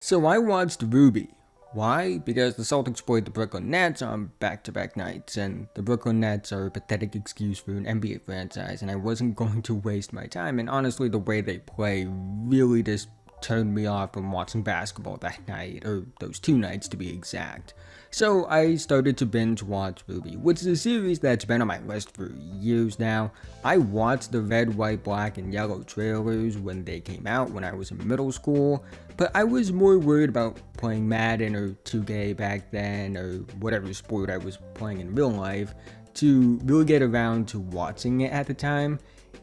So I watched RWBY. Why? Because the Celtics played the Brooklyn Nets on back-to-back nights, and the Brooklyn Nets are a pathetic excuse for an NBA franchise, and I wasn't going to waste my time, and honestly the way they play really just turned me off from watching basketball that night, or those 2 nights to be exact. So I started to binge watch RWBY, which is a series that's been on my list for years now. I watched the red, white, black, and yellow trailers when they came out when I was in middle school, but I was more worried about playing Madden or 2K back then, or whatever sport I was playing in real life, to really get around to watching it at the time.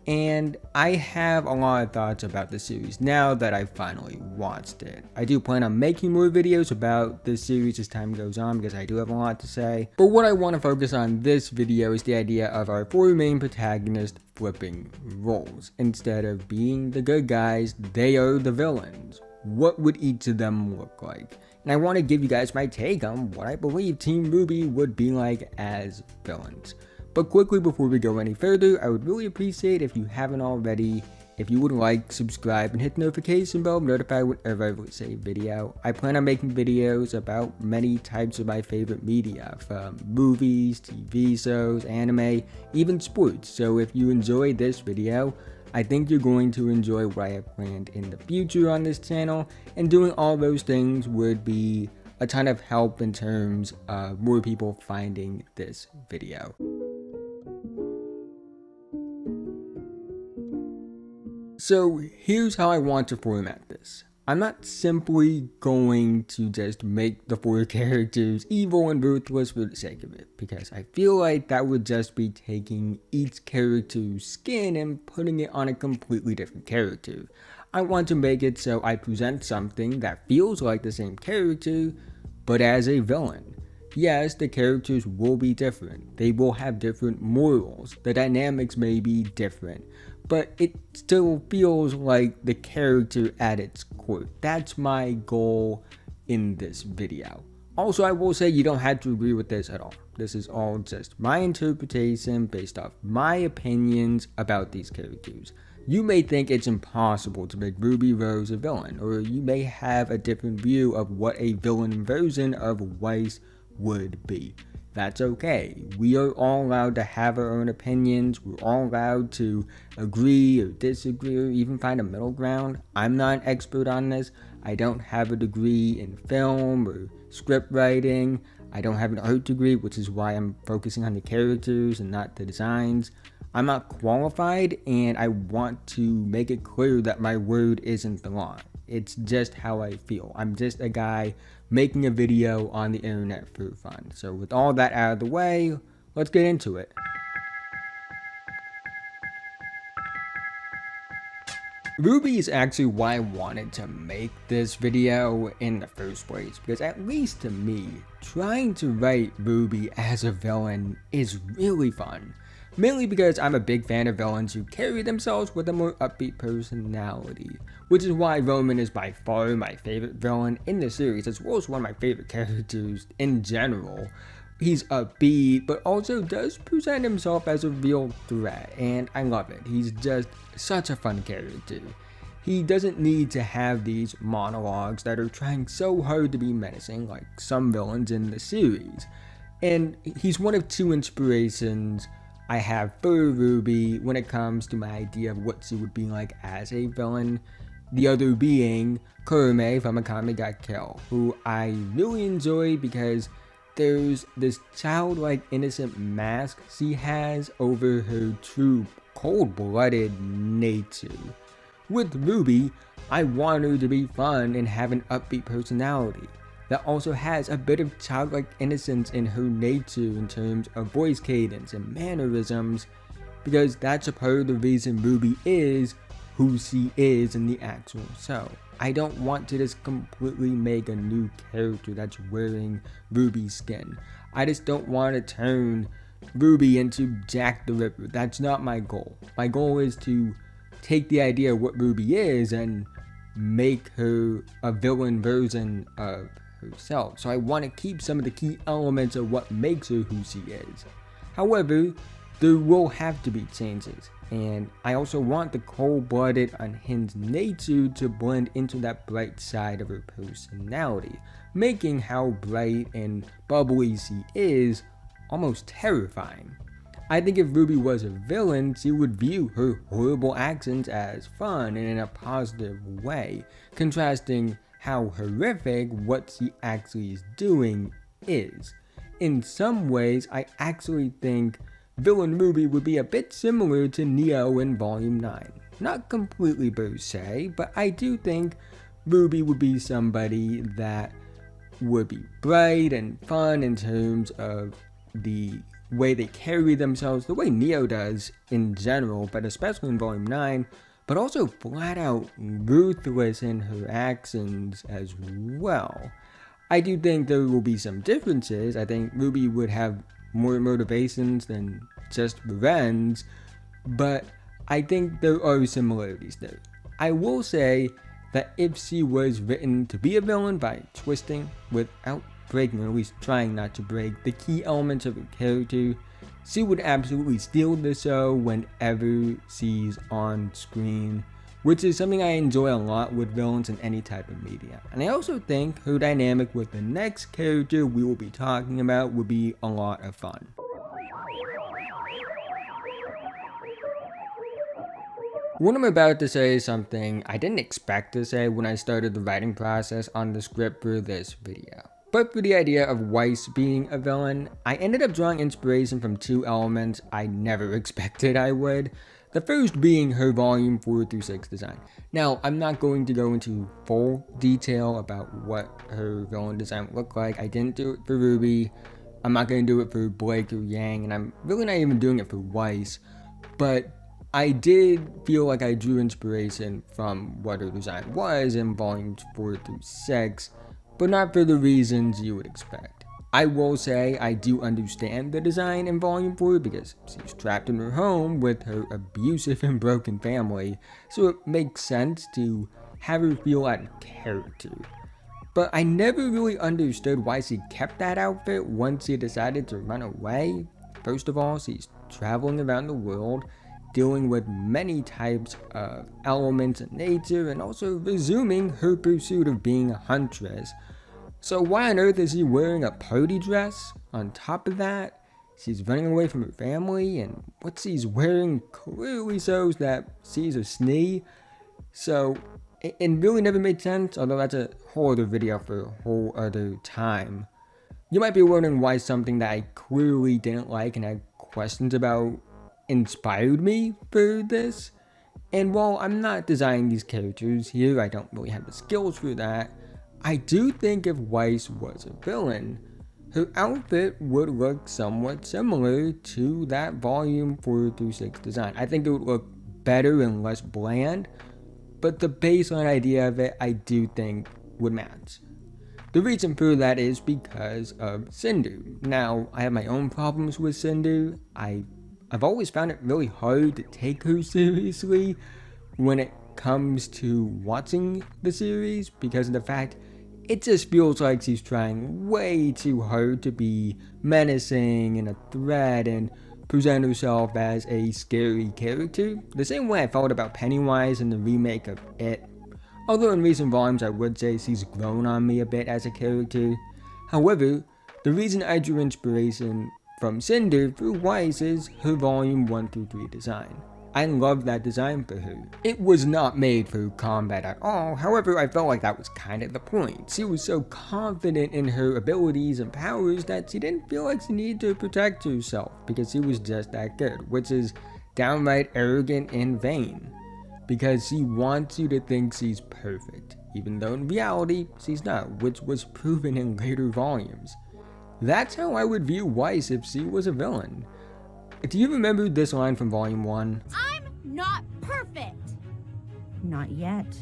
And I have a lot of thoughts about the series now that I finally watched it. I do plan on making more videos about this series as time goes on because I do have a lot to say. But what I want to focus on this video is the idea of our 4 main protagonists flipping roles. Instead of being the good guys, they are the villains. What would each of them look like? And I want to give you guys my take on what I believe Team RWBY would be like as villains. But quickly before we go any further, I would really appreciate if you haven't already, if you would like, subscribe, and hit the notification bell to notify whenever I release a video. I plan on making videos about many types of my favorite media, from movies, TV shows, anime, even sports. So if you enjoyed this video, I think you're going to enjoy what I have planned in the future on this channel, and doing all those things would be a ton of help in terms of more people finding this video. So here's how I want to format this. I'm not simply going to just make the 4 characters evil and ruthless for the sake of it, because I feel like that would just be taking each character's skin and putting it on a completely different character. I want to make it so I present something that feels like the same character, but as a villain. Yes, the characters will be different. They will have different morals. The dynamics may be different, but it still feels like the character at its core. That's my goal in this video. Also, I will say you don't have to agree with this at all. This is all just my interpretation based off my opinions about these characters. You may think it's impossible to make Ruby Rose a villain, or you may have a different view of what a villain version of Weiss would be. That's okay. We are all allowed to have our own opinions. We're all allowed to agree or disagree or even find a middle ground. I'm not an expert on this. I don't have a degree in film or script writing. I don't have an art degree, which is why I'm focusing on the characters and not the designs. I'm not qualified, and I want to make it clear that my word isn't the law. It's just how I feel. I'm just a guy making a video on the internet for fun. So with all that out of the way, let's get into it. RWBY is actually why I wanted to make this video in the first place, because at least to me, trying to write RWBY as a villain is really fun. Mainly because I'm a big fan of villains who carry themselves with a more upbeat personality, which is why Roman is by far my favorite villain in the series, as well as one of my favorite characters in general. He's upbeat, but also does present himself as a real threat, and I love it. He's just such a fun character. He doesn't need to have these monologues that are trying so hard to be menacing like some villains in the series. And he's one of 2 inspirations I have for RWBY when it comes to my idea of what she would be like as a villain. The other being Kurame from Akame Got Kill, who I really enjoy because there's this childlike innocent mask she has over her true cold-blooded nature. With RWBY, I want her to be fun and have an upbeat personality that also has a bit of childlike innocence in her nature in terms of voice cadence and mannerisms, because that's a part of the reason RWBY is who she is in the actual show. I don't want to just completely make a new character that's wearing RWBY's skin. I just don't want to turn RWBY into Jack the Ripper. That's not my goal. My goal is to take the idea of what RWBY is and make her a villain version of herself. So I want to keep some of the key elements of what makes her who she is. However, there will have to be changes. and I also want the cold-blooded, unhinged nature to blend into that bright side of her personality, making how bright and bubbly she is almost terrifying. I think if RWBY was a villain, she would view her horrible actions as fun and in a positive way, contrasting how horrific what she actually is doing is. In some ways, I actually think villain RWBY would be a bit similar to Neo in Volume 9. Not completely per se, but I do think RWBY would be somebody that would be bright and fun in terms of the way they carry themselves, the way Neo does in general, but especially in Volume 9, but also flat out ruthless in her actions as well. I do think there will be some differences. I think RWBY would have more motivations than just revenge, but I think there are similarities there. I will say that if she was written to be a villain by twisting without breaking, or at least trying not to break, the key elements of her character, she would absolutely steal the show whenever she's on screen, which is something I enjoy a lot with villains in any type of media. And I also think her dynamic with the next character we will be talking about would be a lot of fun. What I'm about to say is something I didn't expect to say when I started the writing process on the script for this video. But for the idea of Weiss being a villain, I ended up drawing inspiration from two elements I never expected I would. The first being her volume 4 through 6 design. Now, I'm not going to go into full detail about what her villain design looked like. I didn't do it for RWBY. I'm not going to do it for Blake or Yang, and I'm really not even doing it for Weiss. But I did feel like I drew inspiration from what her design was in volumes 4 through 6, but not for the reasons you would expect. I will say I do understand the design in Volume 4 because she's trapped in her home with her abusive and broken family, so it makes sense to have her feel out of character. But I never really understood why she kept that outfit once she decided to run away. First of all, she's traveling around the world, dealing with many types of elements in nature, and also resuming her pursuit of being a huntress. So why on earth is she wearing a party dress? On top of that, she's running away from her family, and what she's wearing clearly shows that she's a Schnee. So it really never made sense, although that's a whole other video for a whole other time. You might be wondering why something that I clearly didn't like and had questions about inspired me for this. And while I'm not designing these characters here, I don't really have the skills for that, I do think if Weiss was a villain, her outfit would look somewhat similar to that volume 4 through 6 design. I think it would look better and less bland, but the baseline idea of it I do think would match. The reason for that is because of Cinder. Now, I have my own problems with Cinder. I've always found it really hard to take her seriously when it comes to watching the series because of the fact it just feels like she's trying way too hard to be menacing and a threat and present herself as a scary character. The same way I felt about Pennywise in the remake of It. Although in recent volumes I would say she's grown on me a bit as a character. However, the reason I drew inspiration from Cinder for Weiss is her volume 1 through 3 design. I love that design for her. It was not made for combat at all, however I felt like that was kind of the point. She was so confident in her abilities and powers that she didn't feel like she needed to protect herself because she was just that good, which is downright arrogant and vain. Because she wants you to think she's perfect, even though in reality she's not, which was proven in later volumes. That's how I would view Weiss if she was a villain. Do you remember this line from Volume 1? I'm not perfect! Not yet,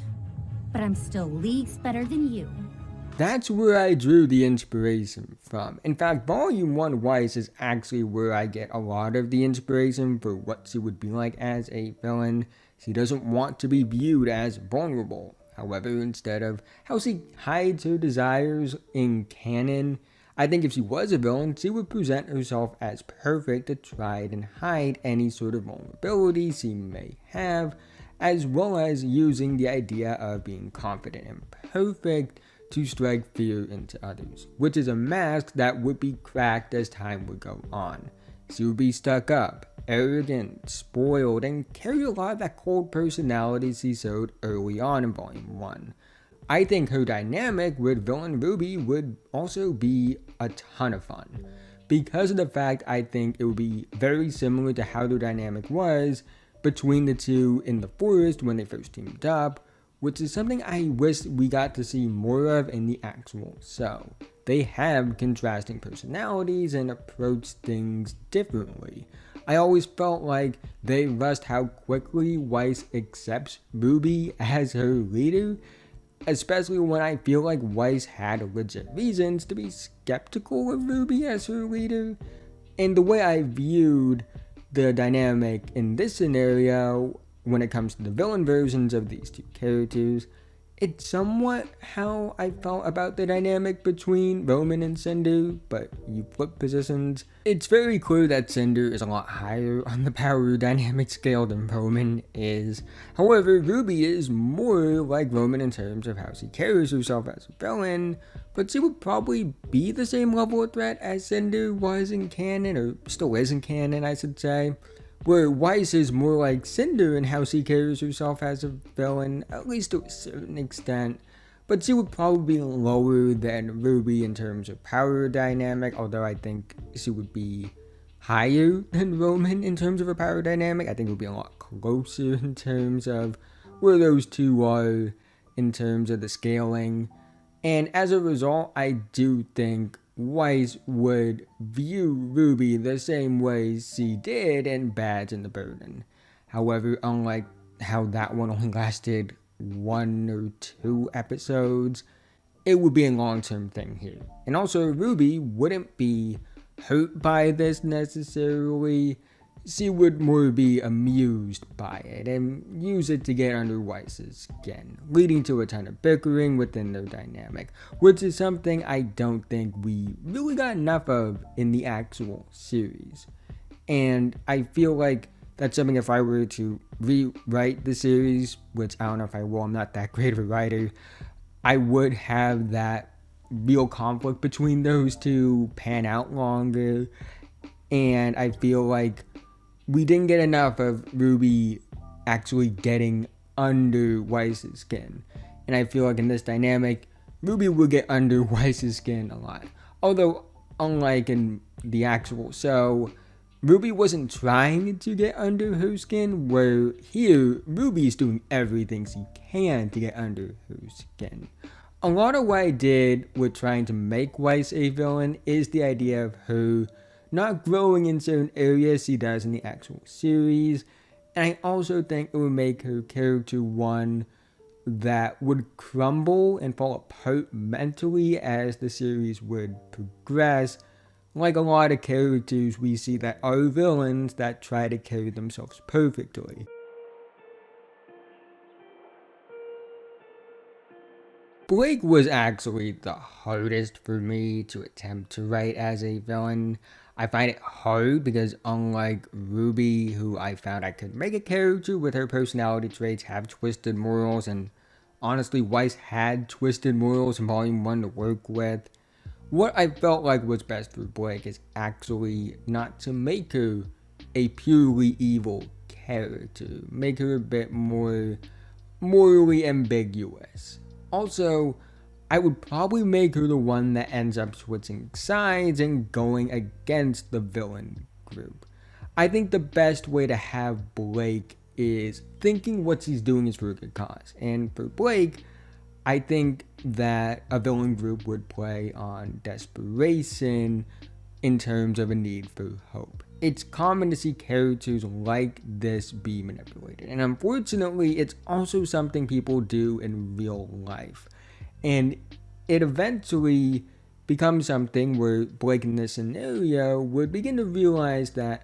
but I'm still leagues better than you. That's where I drew the inspiration from. In fact, Volume 1 Weiss is actually where I get a lot of the inspiration for what she would be like as a villain. She doesn't want to be viewed as vulnerable. However, instead of how she hides her desires in canon, I think if she was a villain, she would present herself as perfect to try and hide any sort of vulnerability she may have, as well as using the idea of being confident and perfect to strike fear into others, which is a mask that would be cracked as time would go on. She would be stuck up, arrogant, spoiled, and carry a lot of that cold personality she showed early on in Volume 1. I think her dynamic with villain RWBY would also be a ton of fun. Because of the fact I think it would be very similar to how their dynamic was between the two in the forest when they first teamed up, which is something I wish we got to see more of in the actual show. They have contrasting personalities and approach things differently. I always felt like they rushed how quickly Weiss accepts RWBY as her leader, especially when I feel like Weiss had legit reasons to be skeptical of RWBY as her leader. And the way I viewed the dynamic in this scenario, when it comes to the villain versions of these two characters, it's somewhat how I felt about the dynamic between Roman and Cinder, but you flip positions. It's very clear that Cinder is a lot higher on the power dynamic scale than Roman is. However, RWBY is more like Roman in terms of how she carries herself as a villain, but she would probably be the same level of threat as Cinder was in canon, or still is in canon, I should say. Where Weiss is more like Cinder in how she carries herself as a villain, at least to a certain extent, but she would probably be lower than RWBY in terms of power dynamic, although I think she would be higher than Roman in terms of her power dynamic. I think it would be a lot closer in terms of where those two are in terms of the scaling, and as a result, I do think Weiss would view RWBY the same way she did in Badge and the Burden. However, unlike how that one only lasted 1 or 2 episodes, it would be a long-term thing here. And also, RWBY wouldn't be hurt by this necessarily. She would more be amused by it and use it to get under Weiss's skin, leading to a ton of bickering within their dynamic, which is something I don't think we really got enough of in the actual series. And I feel like that's something, if I were to rewrite the series, which I don't know if I will, I'm not that great of a writer, I would have that real conflict between those two pan out longer. And I feel like we didn't get enough of RWBY actually getting under Weiss's skin. And I feel like in this dynamic, RWBY will get under Weiss's skin a lot. Although, unlike in the actual show, RWBY wasn't trying to get under her skin, where here, RWBY is doing everything she can to get under her skin. A lot of what I did with trying to make Weiss a villain is the idea of her not growing in certain areas she does in the actual series, and I also think it would make her character one that would crumble and fall apart mentally as the series would progress, like a lot of characters we see that are villains that try to carry themselves perfectly. Blake was actually the hardest for me to attempt to write as a villain. I find it hard because, unlike RWBY, who I found I could make a character with her personality traits have twisted morals, and honestly Weiss had twisted morals in Volume 1 to work with, what I felt like was best for Blake is actually not to make her a purely evil character, make her a bit more morally ambiguous. Also, I would probably make her the one that ends up switching sides and going against the villain group. I think the best way to have Blake is thinking what she's doing is for a good cause. And for Blake, I think that a villain group would play on desperation in terms of a need for hope. It's common to see characters like this be manipulated, and unfortunately, it's also something people do in real life. And it eventually becomes something where Blake in this scenario would begin to realize that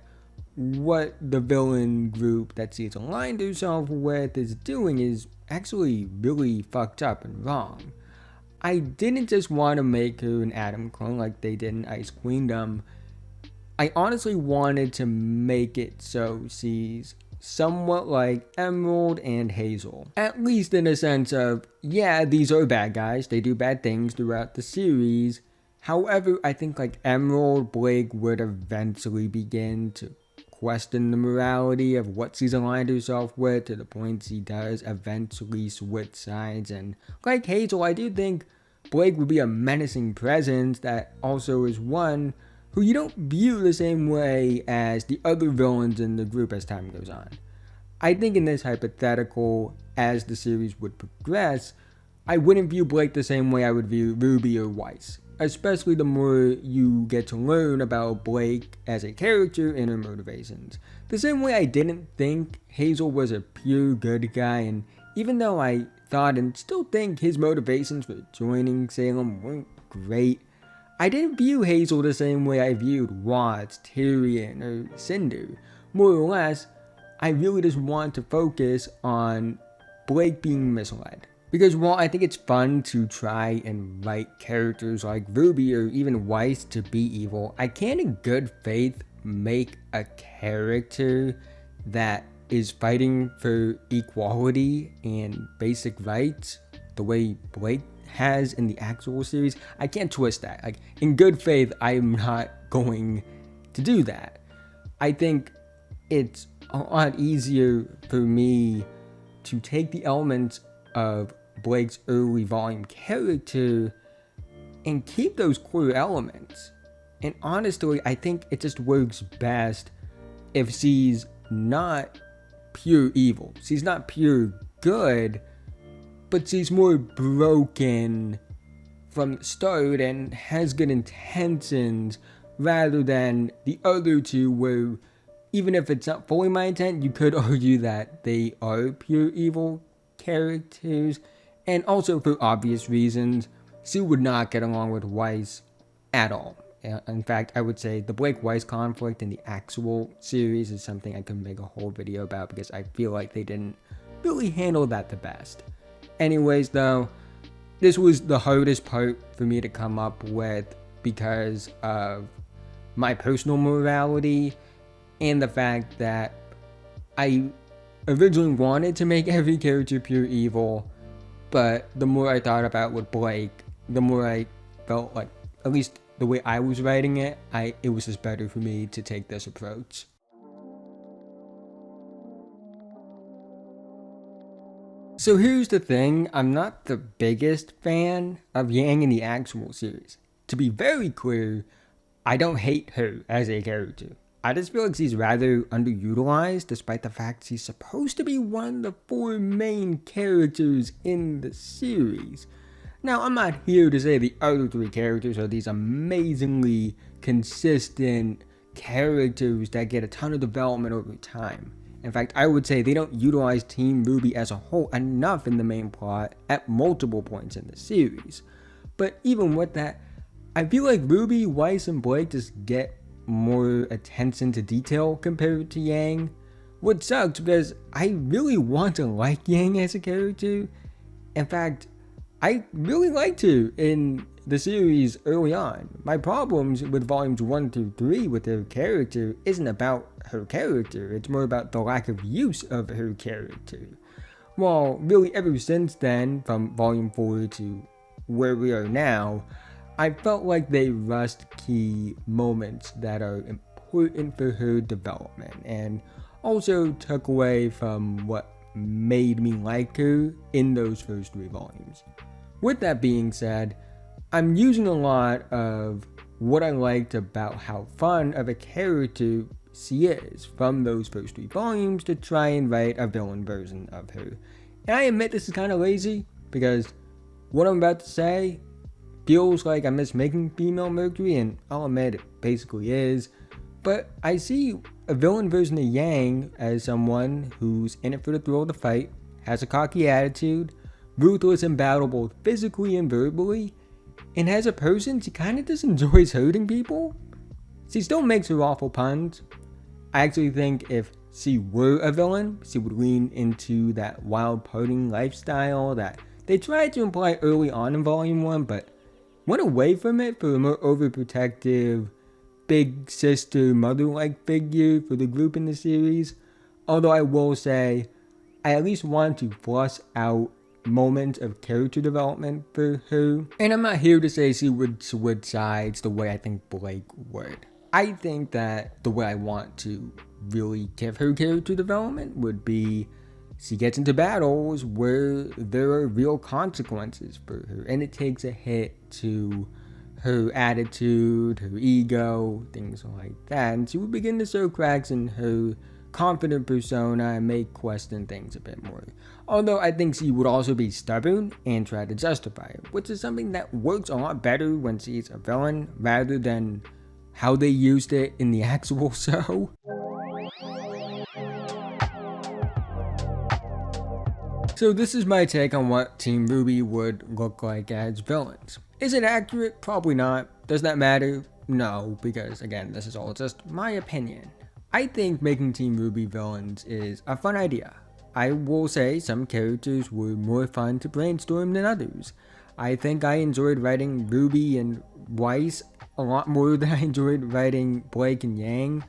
what the villain group that she's aligned herself with is doing is actually really fucked up and wrong. I didn't just want to make her an Adam clone like they did in Ice Queendom. I honestly wanted to make it so she's somewhat like Emerald and Hazel. At least in a sense of, yeah, these are bad guys, they do bad things throughout the series. However, I think like Emerald, Blake would eventually begin to question the morality of what she's aligned herself with, to the point she does eventually switch sides. And like Hazel, I do think Blake would be a menacing presence that also is one who you don't view the same way as the other villains in the group as time goes on. I think in this hypothetical, as the series would progress, I wouldn't view Blake the same way I would view RWBY or Weiss, especially the more you get to learn about Blake as a character and her motivations. The same way I didn't think Hazel was a pure good guy, and even though I thought and still think his motivations for joining Salem weren't great, I didn't view Hazel the same way I viewed Watts, Tyrion, or Cinder. More or less, I really just want to focus on Blake being misled. Because while I think it's fun to try and write characters like RWBY or even Weiss to be evil, I can't in good faith make a character that is fighting for equality and basic rights the way Blake has in the actual series. I can't twist that. Like, in good faith, I'm not going to do that. I think it's a lot easier for me to take the elements of Blake's early volume character and keep those core elements. And honestly, I think it just works best if she's not pure evil. She's not pure good, but she's more broken from the start and has good intentions, rather than the other two where, even if it's not fully my intent, you could argue that they are pure evil characters. And also, for obvious reasons, Sue would not get along with Weiss at all. In fact, I would say the Blake-Weiss conflict in the actual series is something I could make a whole video about, because I feel like they didn't really handle that the best. Anyways, though, this was the hardest part for me to come up with because of my personal morality and the fact that I originally wanted to make every character pure evil, but the more I thought about with Blake, the more I felt like, at least the way I was writing it, it was just better for me to take this approach. So here's the thing, I'm not the biggest fan of Yang in the actual series. To be very clear, I don't hate her as a character. I just feel like she's rather underutilized, despite the fact she's supposed to be one of the 4 main characters in the series. Now, I'm not here to say the other 3 characters are these amazingly consistent characters that get a ton of development over time. In fact, I would say they don't utilize Team RWBY as a whole enough in the main plot at multiple points in the series. But even with that, I feel like RWBY, Weiss, and Blake just get more attention to detail compared to Yang. Which sucks, because I really want to like Yang as a character. In fact, I really liked her in the series early on. My problems with volumes 1 through 3 with her character isn't about her character, it's more about the lack of use of her character. Well, really ever since then, from volume 4 to where we are now, I felt like they rushed key moments that are important for her development, and also took away from what made me like her in those first 3 volumes. With that being said, I'm using a lot of what I liked about how fun of a character she is from those first 3 volumes to try and write a villain version of her. And I admit this is kind of lazy, because what I'm about to say feels like I miss making female Mercury, and I'll admit it basically is. But I see a villain version of Yang as someone who's in it for the thrill of the fight, has a cocky attitude, ruthless in battle both physically and verbally, and as a person, she kind of just enjoys hurting people. She still makes her awful puns. I actually think if she were a villain, she would lean into that wild partying lifestyle that they tried to imply early on in Volume 1, but went away from it for a more overprotective, big sister, mother-like figure for the group in the series. Although I will say, I at least want to flush out moments of character development for her. And I'm not here to say she would switch sides the way I think Blake would. I think that the way I want to really give her character development would be she gets into battles where there are real consequences for her, and it takes a hit to her attitude, her ego, things like that, and she would begin to show cracks in her confident persona and may question things a bit more. Although I think she would also be stubborn and try to justify it, which is something that works a lot better when she's a villain rather than how they used it in the actual show. So this is my take on what Team RWBY would look like as villains. Is it accurate? Probably not. Does that matter? No, because again, this is all just my opinion. I think making Team RWBY villains is a fun idea. I will say some characters were more fun to brainstorm than others. I think I enjoyed writing RWBY and Weiss a lot more than I enjoyed writing Blake and Yang.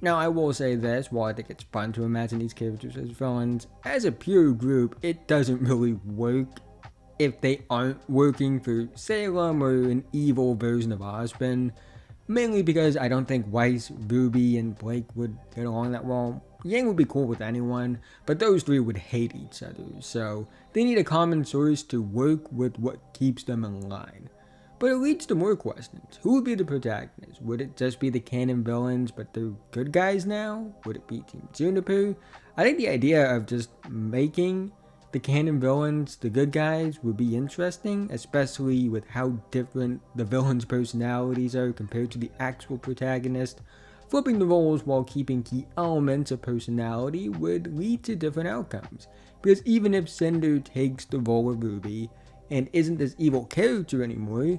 Now I will say this, while I think it's fun to imagine these characters as villains, as a pure group, it doesn't really work if they aren't working for Salem or an evil version of Osborn. Mainly because I don't think Weiss, RWBY, and Blake would get along that well. Yang would be cool with anyone, but those three would hate each other, so they need a common source to work with what keeps them in line. But it leads to more questions. Who would be the protagonist? Would it just be the canon villains, but they're good guys now? Would it be Team Juniper? I think the idea of just making the canon villains the good guys would be interesting, especially with how different the villains' personalities are compared to the actual protagonist. Flipping the roles while keeping key elements of personality would lead to different outcomes. Because even if Cinder takes the role of RWBY and isn't this evil character anymore,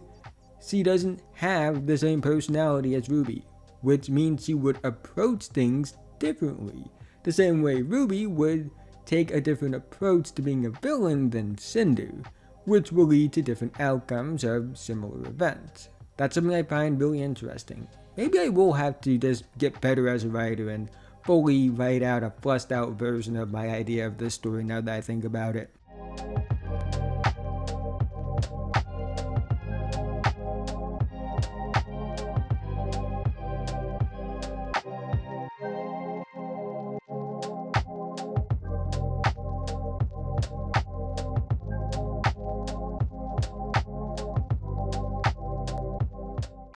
she doesn't have the same personality as RWBY, which means she would approach things differently. The same way RWBY would take a different approach to being a villain than Cinder, which will lead to different outcomes of similar events. That's something I find really interesting. Maybe I will have to just get better as a writer and fully write out a fleshed out version of my idea of this story now that I think about it.